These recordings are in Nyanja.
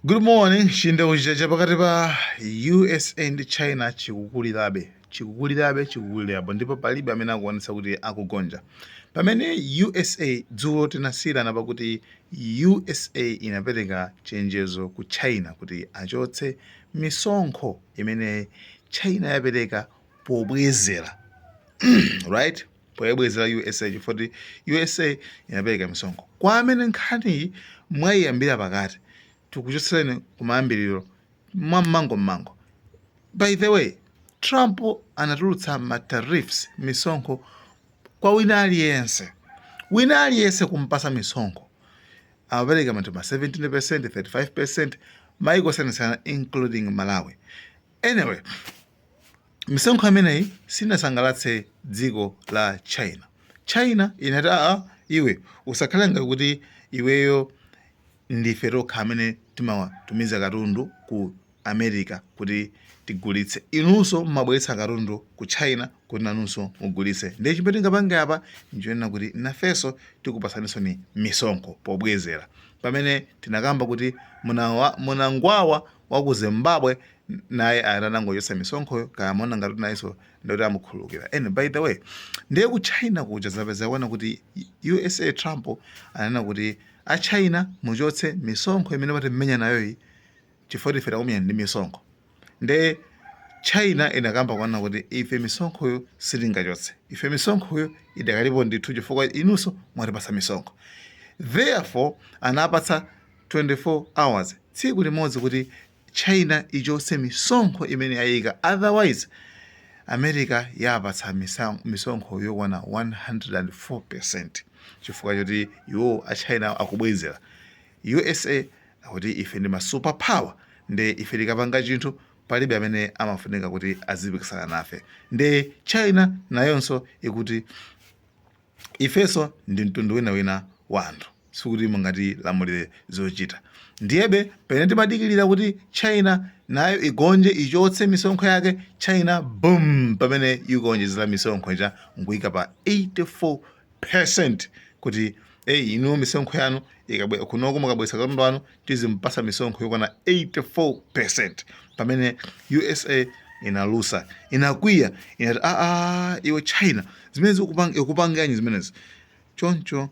Good morning. Chindeucha chapakati pa USA ndi China chikukulirabe ndipo palibe amene akuonetsa kuti akugonja. Pamene USA dzulo tinasiyirana pakuti USA inapereka chenjezo ku China kuti achotse misonkho imene China yapereka pobwezera right, poyebwezera USA chifukwa USA inapereka misonkho kwa amene nkhani mwayiyambira pakati tikuchotsereni kumayambiriro mmango. By the way, Trump anatulutsa matariffs misonkho kwa wina aliyense kumpasa misonkho amapereka matuma 17%, 35%, maiko sanasana including Malawi. Anyway, misonkho ameneyi sinasangalatse dziko la China inati iwe usakhale ngakuti iweyo ndife tokha amene timatumiza katundu ku America kuti tigulitse, inunso mabweretsa katundu ku China kuti nanunso mugulitse. Ndiye chimene tingapange apa nchonena kuti nafenso tikupasaninso ni misonkho pobwezera. Pamene tinakamba kuti munangwawa wa ku Zimbabwe naye anangochotsa misonkhoyo kaya mona ngati nayenso ndoti amukhululukira. And by the way, ndiye ku China kuja zapeza kuona kuti USA Trump anena kuti a China muchotse misonkho imene pati mmenya nayoyi chifukwa ife takumenya ndi misonkho. Nde China inakamba kuona kuti ife misonkhoyo sitingachotse, ife misonkhoyo idakalipo ndithu chifukwa inunso mwatipasa misonkho. Therefore anapatsa 24 hours, tsiku limodzi kuti China ichotse misonkho imene yayika, otherwise America yapatsa misonkho yokwana 104% chifukwa choti iwo a China akubwezera. USA akuti ife ndi ma super power, nde ife tikapanga chinthu palibe amene amafunika kuti azipikisana nafe. Nde China nayonso ikuti ifeso ndi mtundu wina wa anthu, sikuti mungati lamulire zochita. Ndiyebe pene timadikilira kuti China nayo igonje ichotse misonkho yake, China boom, pamene igonjezera misonkho ija nguika pa 84% kuti inu misonkho yanu ikabwera kunoko mukabwesa katundu wanu tizimpasa misonkho yokwana 84%. Pamene USA inalusa, inakwiya, inati iwe China zimene ikupanganyi zimenezi. Choncho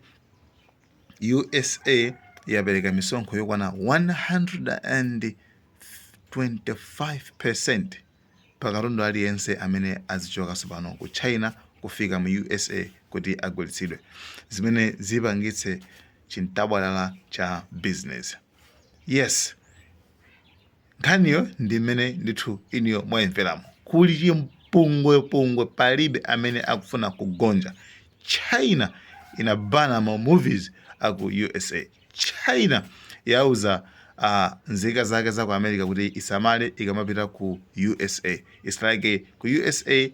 USA yapereka misonkho yokwana 125% pa katundu aliyense amene azichoka pano ku China kufika mu USA kuti agulitsidwe, zimene zipangitse chintabwalala cha business. Yes, nkhaniyo ndi mmene ndithu iniyo mwayimveramo. Kuli chimpungwepungwe, palibe amene akufuna kugonja. China inabana ma movies aku USA. China yauza nzika zake za ku America kuti isamale ikamapita ku USA. It's like ku USA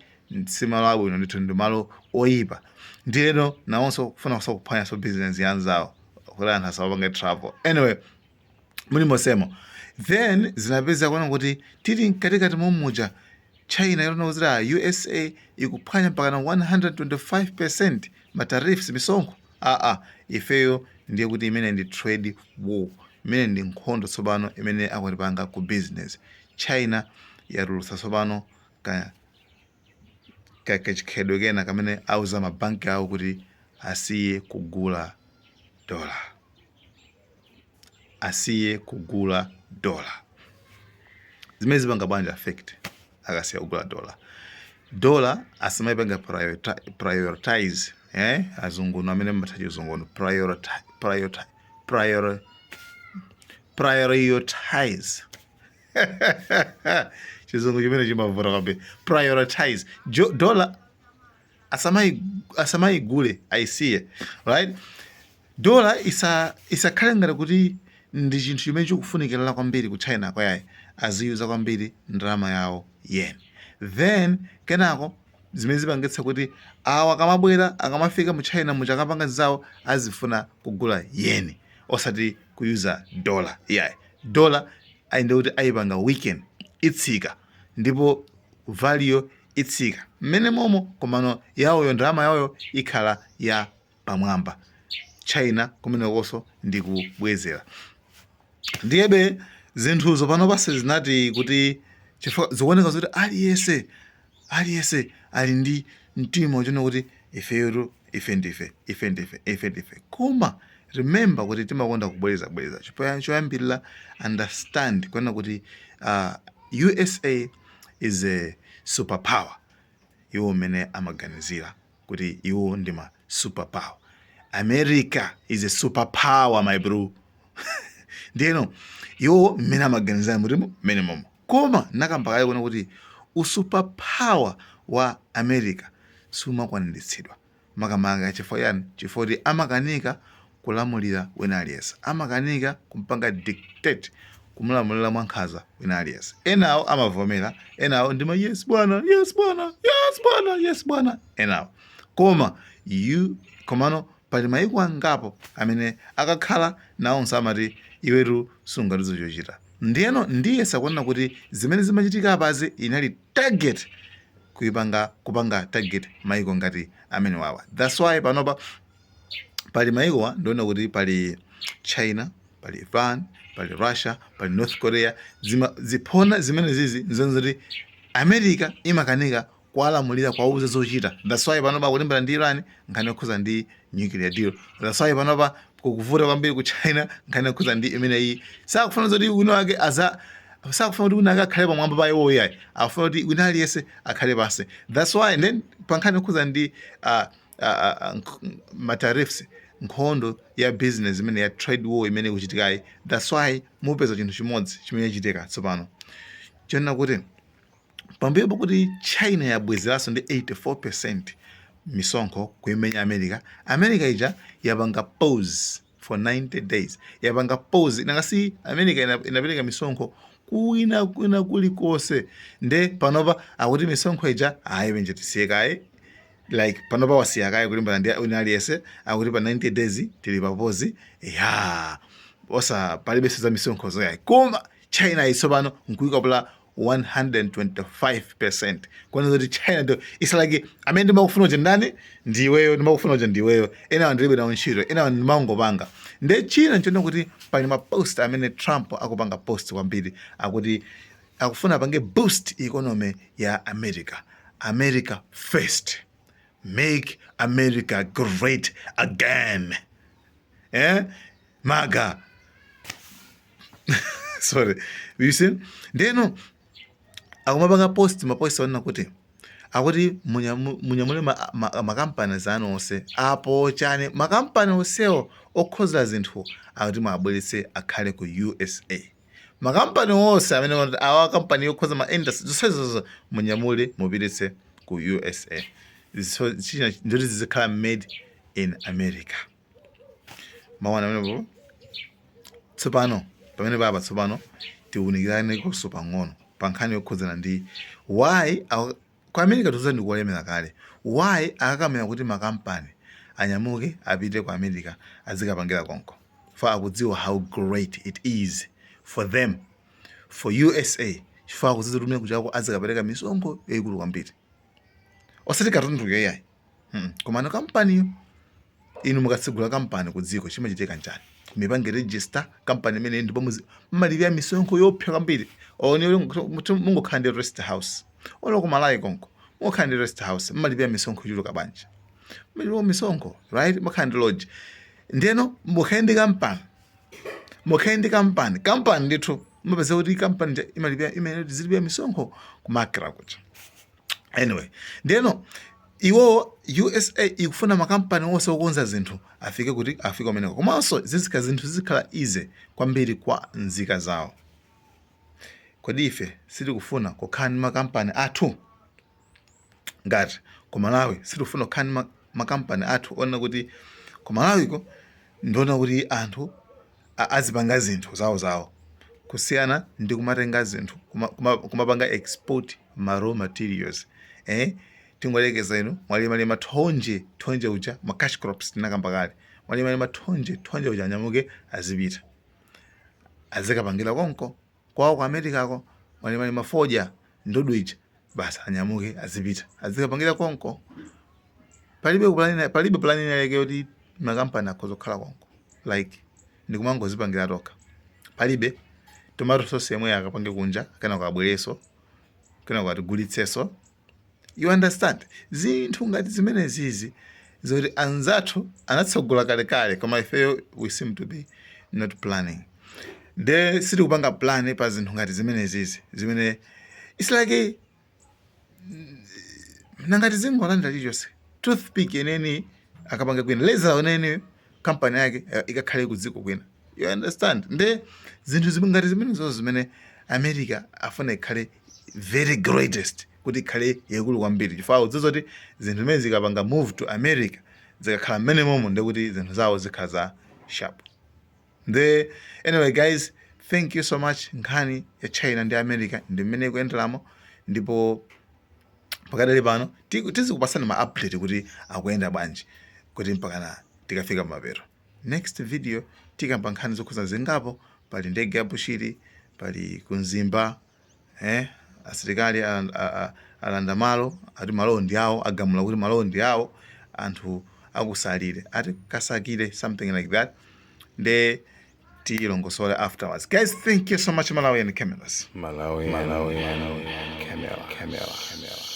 simalo abwino ndithu ndi malo oyipa. Ndiyeno nawonso kufuna kuphwanya business yanzawo kuti anthu asapanga travel. Anyway, mulimosemo then zinapeza kuona kuti tili mkatikati momuja China yalona kuti USA ikuphwanya mpakana 125% matariffs misonkho. Ifeyo ndiye kuti imene ndi trade war, imene ndi nkhondo tsopano imene akutipanga ku business. China yatulutsa tsopano kachikhedo kena kamene auza mabanki awo kuti asiye kugula dola. Zimene zipanga bwanji affect akasiya kugula dola asimayipanga prioritize, azungu amene mbatha chizungu prioritize chizungu chimene chimavuta kwambiri. Prioritize dola asamayigule aisiye, right? Dola isakhale ngati kuti ndi chinthu chimene chikufunikira kwambiri ku China kwayayi, aziyuza kwambiri ndalama yawo yen. Then kenako zimene zipangitsa kuti akamabwera akamafika mu China muchakapanga zawo azifuna kugula yen osati kuyuza dola. Dola ayinde kuti ayipanga weekend itsika ndipo value itsika mmene momo, komano yawoyo ndalama yawoyo ikhala ya pamwamba. China kumene koso ndi kubwezera. Ndiyebe zinthuzo pano pasi zinati kuti chifukwa zikuoneka kuti aliyese ali ndi mtima uchona kuti ifeyo ife ndife. Koma remember kuti timakonda kubwereza choyambirira understand kuona kuti USA is a superpower. Iwo mene amaganizira kuti iwo ndi ma superpower. America is a superpower, my bro. Ndiyeno iwo mene amaganizira mutimo mene momo. Koma nakambakale kuona kuti usuperpower wa America sumakwaniritsidwa. Makamaka chifukwa yani? Chifukwa kuti amakanika kulamulira wina aliyense. Amakanika kumpanga dictate kumulamulira mwankhanza wina aliyense. Enawo amavomera, enawo ndima yes bwana. Enawo. Koma komano pali mayiko angapo amene akakhala nawonso amati iwetu sungatizo chochita. Ndiyeno ndiye sakuona kuti zimene zimachitika apazi inali target kupanga target mayiko ngati amene wawa. That's why panopa pali mayikowa ndiona kuti pali China, pali Iran, pali Russia, pali North Korea, ziphona zimene zizi nzonzoti America imakanika kwalamulira kwauza zochita. That's why panopa kulimbana ndi Iran nkhani yokhuza ndi nuclear deal. That's why panopa kukuvuta kwambiri ku China nkhani yokhuza ndi imene iyi sakufuna zoti wina wake sakufuna kuti wina wake akhale pamwamba pa iwo yayi, akufuna kuti wina aliyense akhale pansi. That's why then pankhani yokhuza ndi matariffs, nkhondo ya business imene ya trade war imene kuchitikayi. That's why mupeza chinthu chimodzi chimene chitika tsopano chona kuti pambuyo kuti China yabwezeranso ndi 84% misonkho kuimenya America ija yapanga pause for 90 days. Yapanga pause nangasi America inapereka misonkho kuina kulikonse. Nde panopa akuti misonkho ija ayibenje tisiyekaye, like panopa wasiyakaye kulimbana ndi wina aliyense, akuti pa 90 days tili pa pause osa palibe za misonkho zoyayi. Koma China isopano nkuyikapula 125%. Kwani zoti China ndo isalagi amene ndimakufuna uja ndani ndiweyo, ndimakufuna uja ndiweyo, ena ndilibe nawo ntchito, ena ndimangopanga. Nde China nchona kuti pali ma post amene Trump akupanga post kwambiri akuti akufuna apange boost economy ya America first, make America great again. MAGA. Sorry, you see? Ndeno akumapanga mapost wana kuti akuti munyamule makampani zanu onse apo chane makampani onsewo okhoza zinthu akuti mwabweretse akhale ku USA. Makampani onse amene awa kampani yokhoza ma industry zosezo munyamule mupititse ku USA. So china ndoti zizikhala made in America. Mawana mene tsopano pamene baba tsopano tiunikirane koso pang'ono pankhani yokhuzana ndi why kwa America tuza ndikulemera kale why akakamena kuti makampani anyamuke apite ku America azikapangira konko for akudziwa how great it is for them, for USA, chifukwa akudziwa kuti kuchako azikapereka misonkho yaikulu kwambiri osati katundu yayi. Komano kampani inu mukatsegula kampani ku dziko chimachitika njani? Mipange register kampani imene ndipo mmalipira misonkho yopsa kwambiri. Mungokhala ndi rest house olo kumalayi konko, mungokhala ndi rest house mmalipira misonkho ichuluka bwanji, mmalipira misonkho right, mukhala ndi lodge. Ndeno mukhala ndi kampani ndithu mapeza kuti kampani imene zilipira misonkho kumakira kuti. Anyway, ndeno iwo USA ikufuna makampani onse okonza zinthu afike kumeneko. Komanso zinthu zizikhala easy kwambiri kwa nzika zawo. Kodi ife sitikufuna kukhala ndi makampani athu ngati ku Malawi? Sitikufuna kukhala ndi makampani athu ona kuti ku Malawiko ndiona kuti anthu azipanga zinthu zawo kusiyana ndi kumatenga zinthu kumapanga export ma raw materials. Tingolekeza ino mwalima thonje uja ma cash crops tinakamba kale, mwalima thonje uja anyamuke azipita azikapangira konko kwawo ku America mwalima foja ndodo ija basi anyamuke azipita azikapangira konko. Palibe planning yake kuti makampani akhoza kukhala konko like ndikumangozipangira toka. Palibe tomato sauce yemwe akapange kunja kana kabwereso kana kwatigulitseso. You understand? Zinthu ngati zimenezizi zoti anzathu anatsogola kalekale koma ifeyo we seem to be not planning. De siri kupanga plan pa zinthu ngati zimenezizi zimene it's like nangati zingolandira chilichonse toothpick yeneni akapanga kwina leza oneni company yake ikakhale kudziko kwina. You understand? Nde zinthu ngati zimenezo zimene America afuna ikhale very greatest kuti ikhale yakulu kwambiri chifukwa udzozoti zinthu zimene zikapanga move to America zikakhala mmene momwe ndekuti zinthu zawo zikhala za sharp. Anyway guys, thank you so much. Nkhani ya China ndi America ndi mmene ikuyenderamo, ndipo pakadali pano tizikupasani ma update kuti akuyenda bwanji kuti mpakana tikafika mapeto. Next video tikamba nkhani zokhuza zingapo, pali ndege ya Bushiri, pali kunzimba asilikali alanda malo ati malo ndi awo, agamula kuti malo ndi awo, anthu akusalire ati kasakire something like that. Nde tilongosole afterwards. Guys, thank you so much. Malawian Cameras. Malawian Camera.